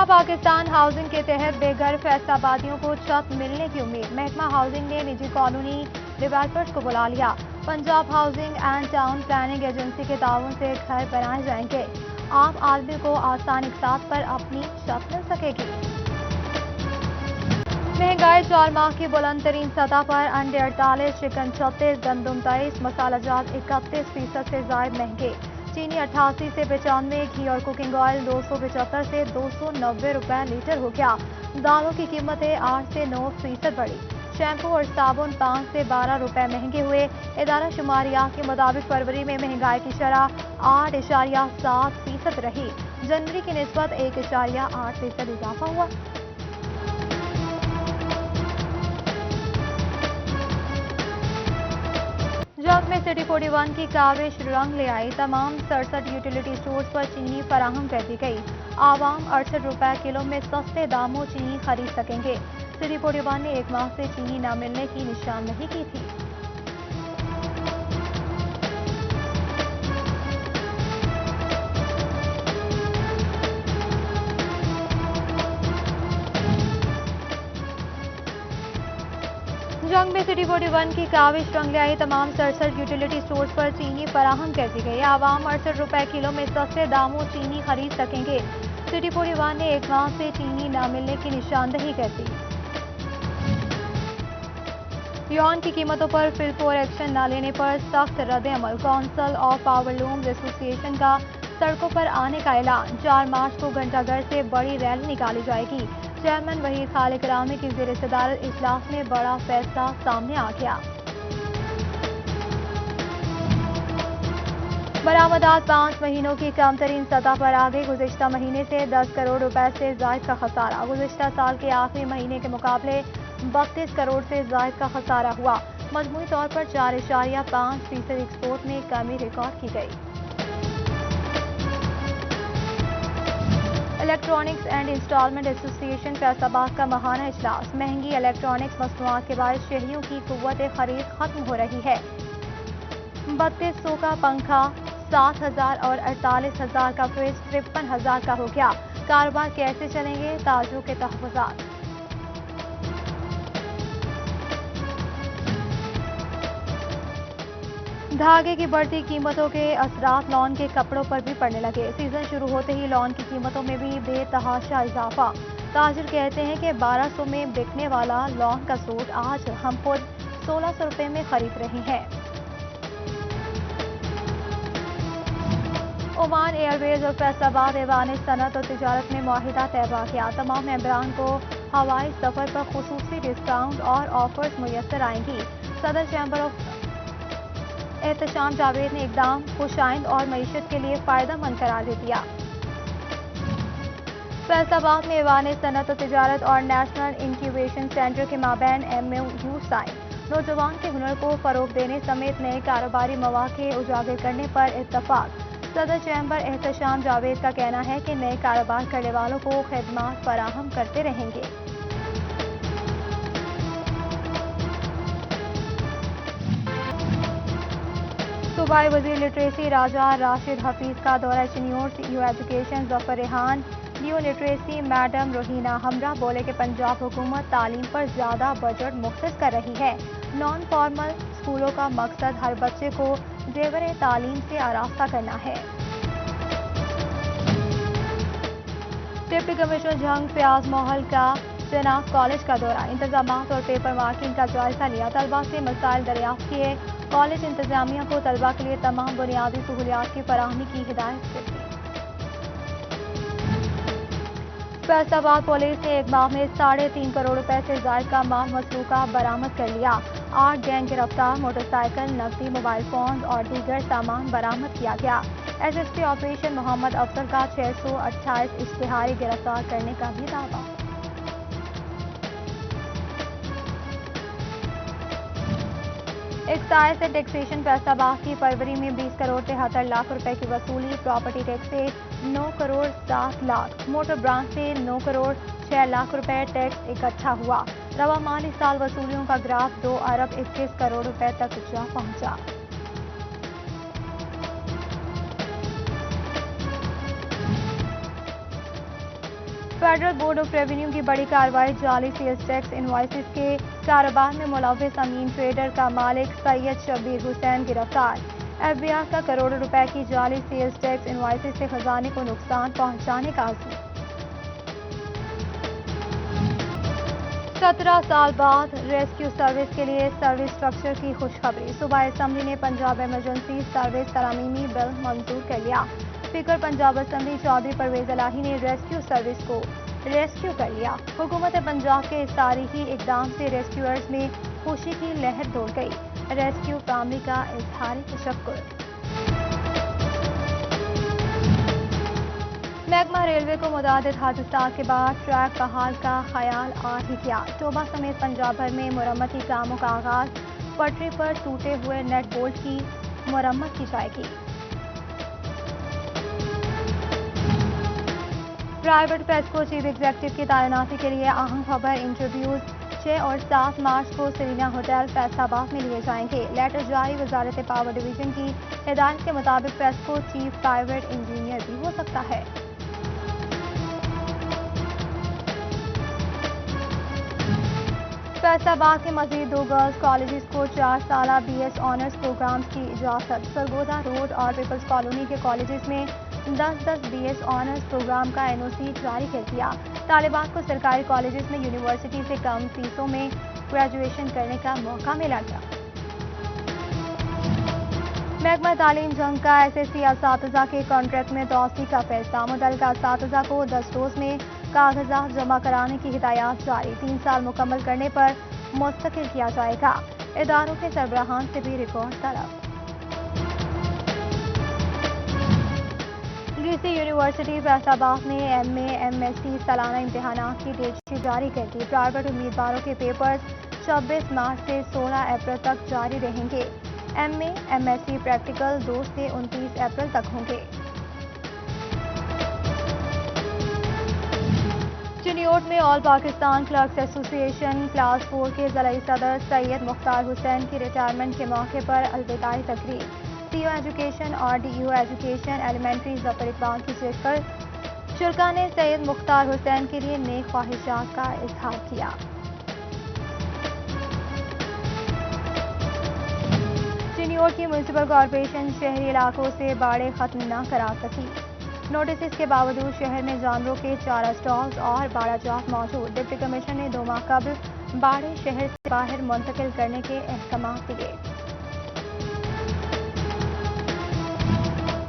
खुला पाकिस्तान हाउसिंग के तहत बेघर फैसलाबादियों को छत मिलने की उम्मीद। महकमा हाउसिंग ने निजी कॉलोनी डेवलपर्स को बुला लिया। Punjab housing and town planning agency के ताउन से घर बनाए जाएंगे। आम आदमी को आसान इक़सात पर अपनी छत मिल सकेगी। महंगाई 4 माह की बुलंद तरीन सतह पर। अंडे 48, चिकन 36, गंदम 23, मसालाजात 31% से जायद महंगे। चीनी 88 से 95, घी और कुकिंग ऑयल 275 से 290 रुपए लीटर हो गया। दालों की कीमतें 8 से 9% बढ़ी। शैम्पू और साबुन 5 से 12 रुपए महंगे हुए। इदारा शुमारियात के मुताबिक फरवरी में महंगाई की शरह 8.7% रही। जनवरी की निस्बत 1.8% इजाफा हुआ। जंग में सिटी 41 की काविश रंग ले आई। तमाम 67 यूटिलिटी स्टोर्स पर चीनी फराहम कर दी गई। आवाम 68 रुपए किलो में सस्ते दामों चीनी खरीद सकेंगे। सिटी 41 ने 1 माह से चीनी न मिलने की निशानदही की थी। जंग में सिटी 41 की काविश रंग ले आई। तमाम 67 यूटिलिटी स्टोर्स पर चीनी फराहम कर दी गई। आवाम 68 रुपए किलो में सस्ते दामों चीनी खरीद सकेंगे। सिटी 41 ने 1 माह से चीनी न मिलने की निशानदही कर दी। यौन की कीमतों पर फिलफोर एक्शन न लेने पर सख्त रद्द-ए-अमल। काउंसिल ऑफ पावरलूम्स एसोसिएशन का सड़कों पर आने का ऐलान। 4 मार्च को घंटाघर से बड़ी रैली निकाली जाएगी। चेयरमैन वहीद खालिक रामी की ज़ेर सदारत इजलास में बड़ा फैसला सामने आ गया। बरामदात 5 महीनों की कम तरीन सतह पर आ गई। गुज़िश्ता महीने से 10 करोड़ रुपए से जायद का खसारा। गुज़िश्ता साल के आखिरी महीने के मुकाबले 32 करोड़ से जायद का खसारा हुआ। मजमूई तौर पर 4.5% एक्सपोर्ट में कमी रिकॉर्ड की गई। Electronics and installment association Faisalabad का माहाना इजलास। महंगी इलेक्ट्रॉनिक्स मसनूआत के बायस शहरियों की कुव्वत खरीद खत्म हो रही है। 3200 का पंखा 7,000 और 48,000 का फ्रिज 53,000 का हो गया। कारोबार कैसे चलेंगे? ताजरों के तहफ़्फ़ुज़ात। धागे की बढ़ती कीमतों के असरात लॉन के कपड़ों पर भी पड़ने लगे। सीजन शुरू होते ही लॉन की कीमतों में भी बेतहाशा इजाफा। ताजिर कहते हैं कि 1200 में बिकने वाला लॉन का सूट आज हम खुद 1600 रुपए में खरीद रहे हैं। ओमान एयरवेज और फैसलाबाद ऐवान सनत और तिजारत में मुआहिदा तय किया। तमाम मेंबरान को हवाई सफर पर खुसूसी डिस्काउंट और ऑफर्स मुयस्सर आएंगी। सदर चैम्बर ऑफ एहतशाम जावेद ने इकदाम खुशाइंद और मईशत के लिए फायदेमंद करार दे दिया। फैसलाबाद में ऐवान सनत और तिजारत और नेशनल इंक्यूबेशन सेंटर के माबैन MOU साइन। नौजवान के हुनर को फरोग देने समेत नए कारोबारी मौके उजागर करने पर इत्तफाक। सदर चैम्बर एहतशाम जावेद का कहना है कि नए कारोबार करने वालों को खिदमात फराहम करते रहेंगे। सूबाई वजीर लिटरेसी राजा राशिद हफीज का दौरा चिन्योर CEO education Zafar Rehan new literacy madam Rohina हमरा बोले कि पंजाब हुकूमत तालीम पर ज्यादा बजट मुख्तस कर रही है। नॉन फॉर्मल स्कूलों का मकसद हर बच्चे को जेवर तालीम से आरास्ता करना है। डिप्टी कमिश्नर जंग फयाज मोहल का जनाब कॉलेज का दौरा। इंतजामात और पेपर मार्किंग का जायजा लिया। तलबा से मसाइल दरियाफ्त किए। कॉलेज इंतजामिया को तलबा के लिए तमाम बुनियादी सहूलियात की फराहमी की हिदायत की। फैसलाबाद पुलिस ने 1 माह में 3.5 करोड़ रुपए से जायद का माल मसरूका बरामद कर लिया। 8 गैंग गिरफ्तार। मोटरसाइकिल, नकदी, मोबाइल फोन और दीगर सामान बरामद किया गया। SSP ऑपरेशन मोहम्मद अफजल का 628 इश्तिहारी गिरफ्तार करने का भी दावा। एक्साइज से टैक्सेशन फैसलाबाद की फरवरी में 20 करोड़ 73 लाख रुपए की वसूली। प्रॉपर्टी टैक्स से 9 करोड़ 7 लाख। मोटर ब्रांच से 9 करोड़ 6 लाख रुपए टैक्स इकट्ठा हुआ। रवा माली साल वसूलियों का ग्राफ 2 अरब 21 करोड़ रुपए तक जा पहुंचा। फेडरल बोर्ड ऑफ रेवेन्यू की बड़ी कार्रवाई, जाली सेल्स टैक्स इनवॉइसेस के कारोबार में मुलव्वस अमीन ट्रेडर का मालिक सैयद शब्बीर हुसैन गिरफ्तार। FBI का करोड़ों रुपए की जाली सेल्स टैक्स इनवॉइसेस से खजाने को नुकसान पहुंचाने का आज़म। 17 साल बाद रेस्क्यू सर्विस के लिए सर्विस स्ट्रक्चर की खुशखबरी। सूबाई असेंबली ने पंजाब इमरजेंसी सर्विस तरामीमी बिल मंजूर कर लिया। स्पीकर पंजाब असेंबली चौधरी परवेज इलाही ने रेस्क्यू सर्विस को रेस्क्यू कर लिया। हुकूमत पंजाब के इस तारीखी इकदाम से रेस्क्यूअर्स में खुशी की लहर दौड़ गई। रेस्क्यू फैमिली का इजहार तशक्कुर। महकमा रेलवे को मुतादिद हादसात के बाद ट्रैक बहाल का ख्याल आ ही गया। टोबा समेत पंजाब भर में मरम्मती कामों का आगाज। पटरी पर टूटे हुए नेट बोल्ट की मरम्मत की जाएगी। प्राइवेट प्रेस को चीफ एग्जीक्यूटिव की तैनाती के लिए अहम खबर। इंटरव्यूज 6 और 7 मार्च को सेरीना होटल फैसलाबाद में लिए जाएंगे। लेटर जारी। वजारत पावर डिवीजन की हिदायत के मुताबिक प्रेस को चीफ प्राइवेट इंजीनियर भी हो सकता है। फैसलाबाद के मजीद 2 गर्ल्स कॉलेजेस को 4 साला BS ऑनर्स प्रोग्राम्स की इजाजत। सरगोदा रोड और पीपल्स कॉलोनी के कॉलेजेस में 10-10 BS ऑनर्स प्रोग्राम का NOC जारी कर दिया। तालिबात को सरकारी कॉलेजेस में यूनिवर्सिटी से कम फीसों में ग्रेजुएशन करने का मौका मिला था। महकमा तालीम जंग का SSC असातिज़ा के कॉन्ट्रैक्ट में तोसी का फैसला। मुतल्लिका असातिज़ा को 10 रोज में कागजात जमा कराने की हिदायत जारी। 3 साल मुकम्मल करने पर मुस्तकिल किया जाएगा। इदारों के सरबराहान से भी रिकॉर्ड तलब। DC यूनिवर्सिटी फैसलाबाद ने MA MSc सालाना इम्तिहानात की डेटशीट जारी कर दी। प्राइवेट उम्मीदवारों के पेपर्स 26 मार्च से 16 अप्रैल तक जारी रहेंगे। MA MSc प्रैक्टिकल 2 से 29 अप्रैल तक होंगे। चिनियोट में all Pakistan clerks association class 4 के ज़िला सदर सैयद मुख्तार हुसैन की रिटायरमेंट के मौके पर अलविदाई तकरीर। CO एजुकेशन और DEO education elementary Zafar Iqbal की शुरा ने सैयद मुख्तार हुसैन के लिए नेक ख्वाहिशात का इजहार किया। चिनियोट की म्यूनसिपल कॉरपोरेशन शहरी इलाकों से बाड़े खत्म न करा सकी। नोटिस के बावजूद शहर में जानवरों के चारा स्टॉल्स और बाड़ा जात मौजूद। डिप्टी कमिश्नर ने 2 माह कबल बाड़े शहर से बाहर मुंतकिल करने के अहकाम दिए।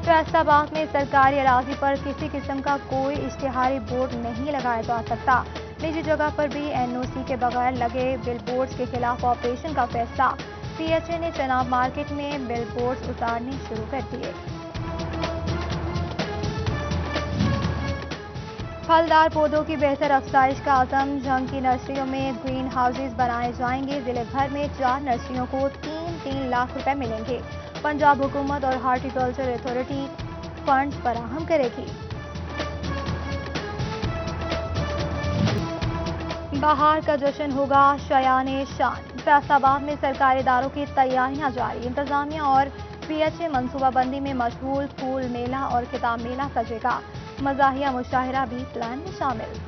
फैसलाबाद में सरकारी अराजी पर किसी किस्म का कोई इश्तिहारी बोर्ड नहीं लगाया जा सकता। निजी जगह पर भी NOC के बगैर लगे बिलबोर्ड्स के खिलाफ ऑपरेशन का फैसला। CHA ने चनाब मार्केट में बिलबोर्ड्स उतारने शुरू कर दिए। फलदार पौधों की बेहतर अफजाइश का आज़म। जंग की नर्सरियों में ग्रीन हाउसेज बनाए जाएंगे। जिले भर में 4 नर्सरियों को 3-3 लाख रुपए मिलेंगे। पंजाब हुकूमत और हार्टिकल्चर अथॉरिटी फंड्स फराहम करेगी। बहार का जश्न होगा शयाने शान। फैसलाबाद में सरकारी इदारों की तैयारियां जारी। इंतजामिया और PHA मनसूबाबंदी में मशहूर फूल मेला और किताब मेला सजेगा। मज़ाहिया मुशाहिरा भी प्लान में शामिल।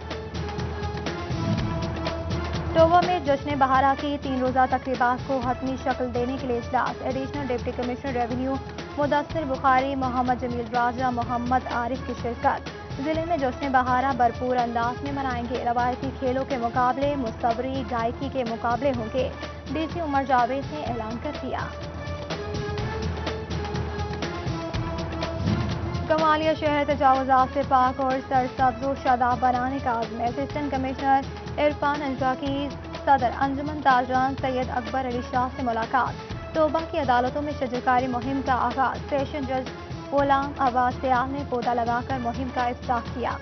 टोबा में जश्न बहारा की 3 रोज़ा तकरीबात को हतमी शक्ल देने के लिए इजलास। Additional deputy commissioner revenue Mudassir Bukhari, Mohammad Jameel Raja, Mohammad Arif की शिरकत। जिले में जश्न बहारा भरपूर अंदाज में मनाएंगे। रवायती खेलों के मुकाबले, मुस्तबरी गायकी के मुकाबले होंगे। DC उमर जावेद ने ऐलान कर दिया। कमालिया शहर तजावुजात से पाक और सरसब्ज़ शादाब बनाने का आज़म। असिस्टेंट कमिश्नर इरफान अंजा की सदर अंजुमन ताजरान सैयद अकबर अली शाह से मुलाकात। टोबा की अदालतों में शजरकारी मुहिम का आगाज। सेशन जज गुलाम अब्बास सयाल ने पौधा लगाकर मुहिम का इफ्ताह किया।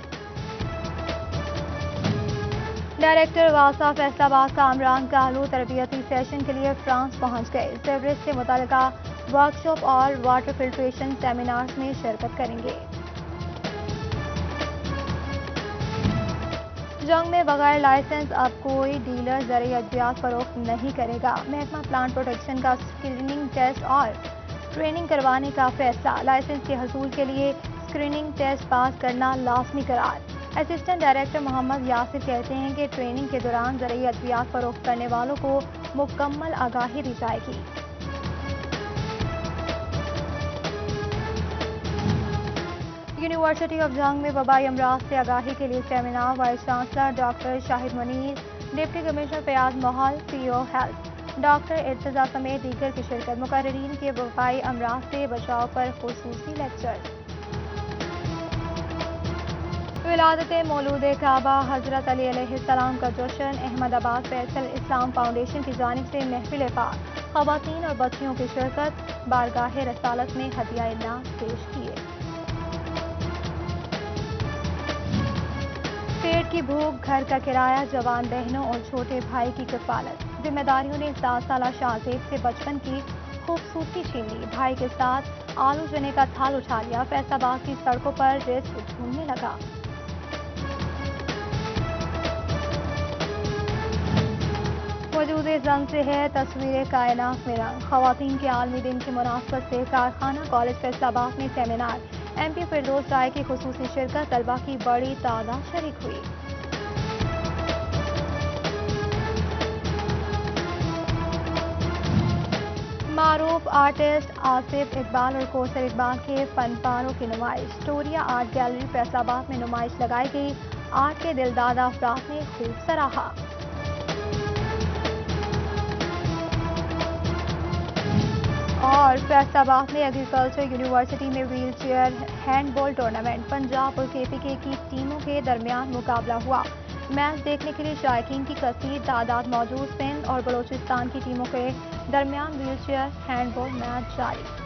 डायरेक्टर वासा फैसलाबाद का इमरान कालू तरबियती सेशन के लिए फ्रांस पहुंच गए। सेवरेज से मुताल्लिका वर्कशॉप और वाटर फिल्ट्रेशन सेमिनार्स में शिरकत करेंगे। जंग में बगैर लाइसेंस अब कोई डीलर ज़रिए अद्वियात फरोख्त नहीं करेगा। महकमा प्लांट प्रोटेक्शन का स्क्रीनिंग टेस्ट और ट्रेनिंग करवाने का फैसला। लाइसेंस के हसूल के लिए स्क्रीनिंग टेस्ट पास करना लाजमी करार। اسسٹنٹ ڈائریکٹر محمد یاسر کہتے ہیں کہ ٹریننگ کے دوران زرعی ادویات فروخت کرنے والوں کو مکمل آگاہی دی جائے گی۔ یونیورسٹی آف جنگ میں وبائی امراض سے آگاہی کے لیے سیمینار، وائس چانسلر ڈاکٹر شاہد منیر، ڈپٹی کمشنر فیاض محل، پی او ہیلتھ ڈاکٹر ارتضیٰ سمیت دیگر کی شرکت۔ مقررین کے وبائی امراض سے بچاؤ پر خصوصی لیکچر۔ ولادت مولود کعبہ حضرت علی علیہ السلام کا جشن، احمد آباد فیصل اسلام فاؤنڈیشن کی جانب سے محفل پاک، خواتین اور بچیوں کی شرکت، بارگاہ رسالت میں ہدیہ انعام پیش کیے۔ پیٹ کی بھوک، گھر کا کرایہ، جوان بہنوں اور چھوٹے بھائی کی کفالت، ذمہ داریوں نے 7 سالہ شاہزیب سے بچپن کی خوبصورتی چھین لی۔ بھائی کے ساتھ آلو چنے کا تھال اٹھا لیا، فیصل آباد کی سڑکوں پر رزق ڈھونڈنے لگا۔ وجود زنگ سے ہے تصویر کائنات میں رنگ، خواتین کے عالمی دن کی مناسبت سے کارخانہ کالج فیصل آباد میں سیمینار، ایم پی فردوس رائے کی خصوصی شرکت، طلبہ کی بڑی تعداد شریک ہوئی۔ معروف آرٹسٹ آصف اقبال اور کوثر اقبال کے فن پاروں کی نمائش، اسٹوریا آرٹ گیلری فیصل آباد میں نمائش لگائی گئی۔ آرٹ کے دلدادہ افراد نے خوب سراہا۔ اور فیصل آباد میں ایگریکلچر یونیورسٹی میں ویل چیئر ہینڈ بال ٹورنامنٹ، پنجاب اور کے پی کے کی ٹیموں کے درمیان مقابلہ ہوا۔ میچ دیکھنے کے لیے شائقین کی کثیر تعداد موجود، سندھ اور بلوچستان کی ٹیموں کے درمیان ویل چیئر ہینڈ بال میچ جاری۔